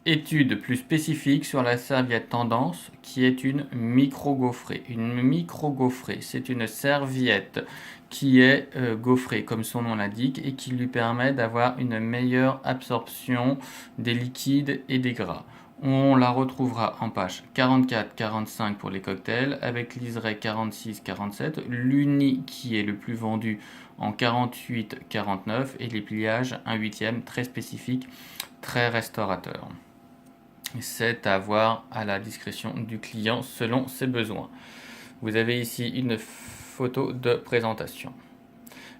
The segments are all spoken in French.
étude plus spécifique sur la serviette tendance qui est une micro-gaufrée. Une micro-gaufrée, c'est une serviette qui est gaufrée comme son nom l'indique et qui lui permet d'avoir une meilleure absorption des liquides et des gras. On la retrouvera en page 44-45 pour les cocktails avec liseré 46-47, l'uni qui est le plus vendu en 48-49 et les pliages 1/8 très spécifique, très restaurateur. C'est à voir à la discrétion du client selon ses besoins. Vous avez ici une photo de présentation.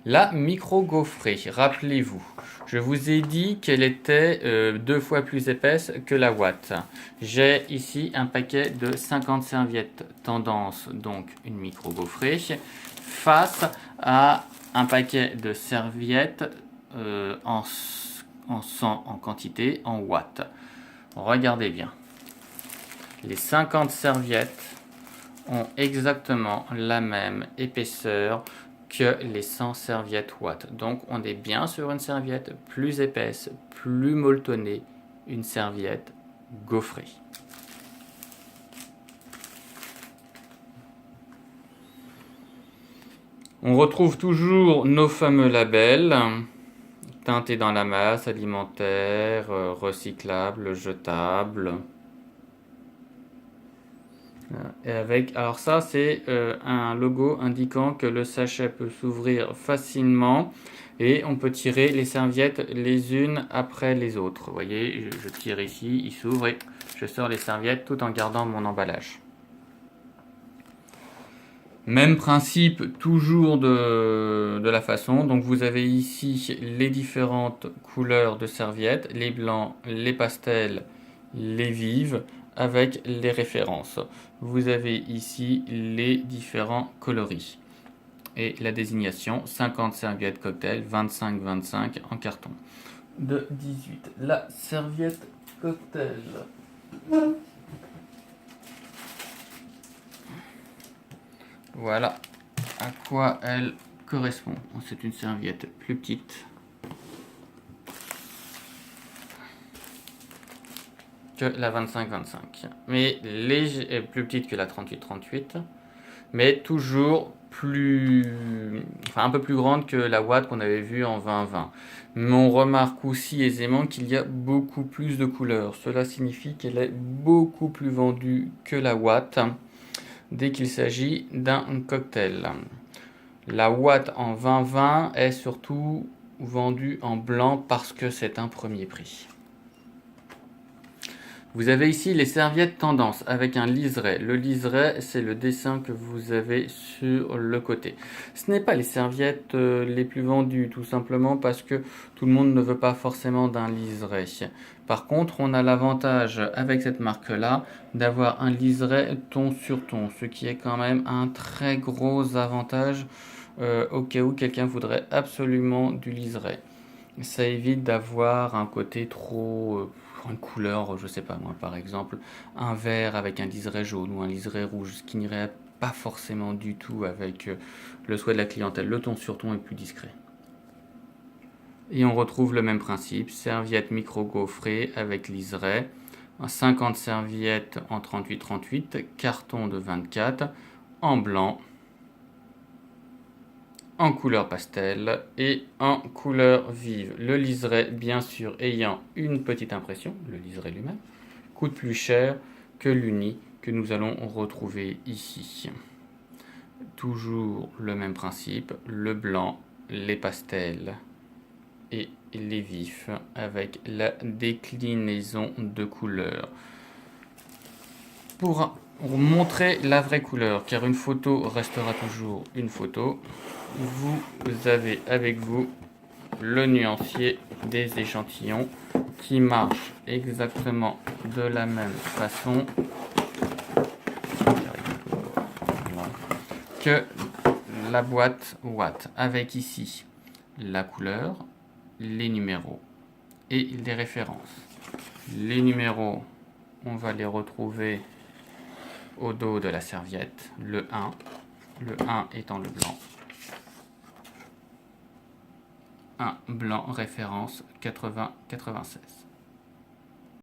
La micro-gaufrée, rappelez-vous, je vous ai dit qu'elle était 2 fois plus épaisse que la Watt. J'ai ici un paquet de 50 serviettes tendance, donc une micro-gaufrée, face à un paquet de serviettes en 100 en quantité, en watts. Regardez bien. Les 50 serviettes ont exactement la même épaisseur que les 100 serviettes watts. Donc on est bien sur une serviette plus épaisse, plus molletonnée, une serviette gaufrée. On retrouve toujours nos fameux labels teintés dans la masse, alimentaire, recyclable, jetable. Et alors ça c'est un logo indiquant que le sachet peut s'ouvrir facilement et on peut tirer les serviettes les unes après les autres. Vous voyez, je tire ici, il s'ouvre et je sors les serviettes tout en gardant mon emballage. Même principe toujours de la façon, donc vous avez ici les différentes couleurs de serviettes, les blancs, les pastels, les vives, avec les références. Vous avez ici les différents coloris. Et la désignation, 50 serviettes cocktail, 25-25 en carton. De 18. La serviette cocktail. Voilà à quoi elle correspond. C'est une serviette plus petite que la 25-25, mais plus petite que la 38-38, mais toujours un peu plus grande que la Watt qu'on avait vue en 20-20. Mais on remarque aussi aisément qu'il y a beaucoup plus de couleurs. Cela signifie qu'elle est beaucoup plus vendue que la Watt dès qu'il s'agit d'un cocktail. La Watt en 20-20 est surtout vendue en blanc parce que c'est un premier prix. Vous avez ici les serviettes tendance avec un liseré. Le liseré, c'est le dessin que vous avez sur le côté. Ce n'est pas les serviettes les plus vendues, tout simplement parce que tout le monde ne veut pas forcément d'un liseré. Par contre, on a l'avantage avec cette marque-là d'avoir un liseré ton sur ton, ce qui est quand même un très gros avantage au cas où quelqu'un voudrait absolument du liseré. Ça évite d'avoir un côté trop... une couleur, je sais pas moi, par exemple, un vert avec un liseré jaune ou un liseré rouge, ce qui n'irait pas forcément du tout avec le souhait de la clientèle. Le ton sur ton est plus discret. Et on retrouve le même principe, serviette micro-gaufrée avec liseré, 50 serviettes en 38-38, carton de 24, en blanc, en couleur pastel et en couleur vive. Le liseré, bien sûr, ayant une petite impression, le liseré lui-même, coûte plus cher que l'uni que nous allons retrouver ici. Toujours le même principe, le blanc, les pastels et les vifs avec la déclinaison de couleurs. Pour montrer la vraie couleur, car une photo restera toujours une photo, vous avez avec vous le nuancier des échantillons qui marche exactement de la même façon que la boîte Watt, avec ici la couleur, les numéros et les références. Les numéros, on va les retrouver au dos de la serviette, le 1 étant le blanc. 1 blanc référence 80-96.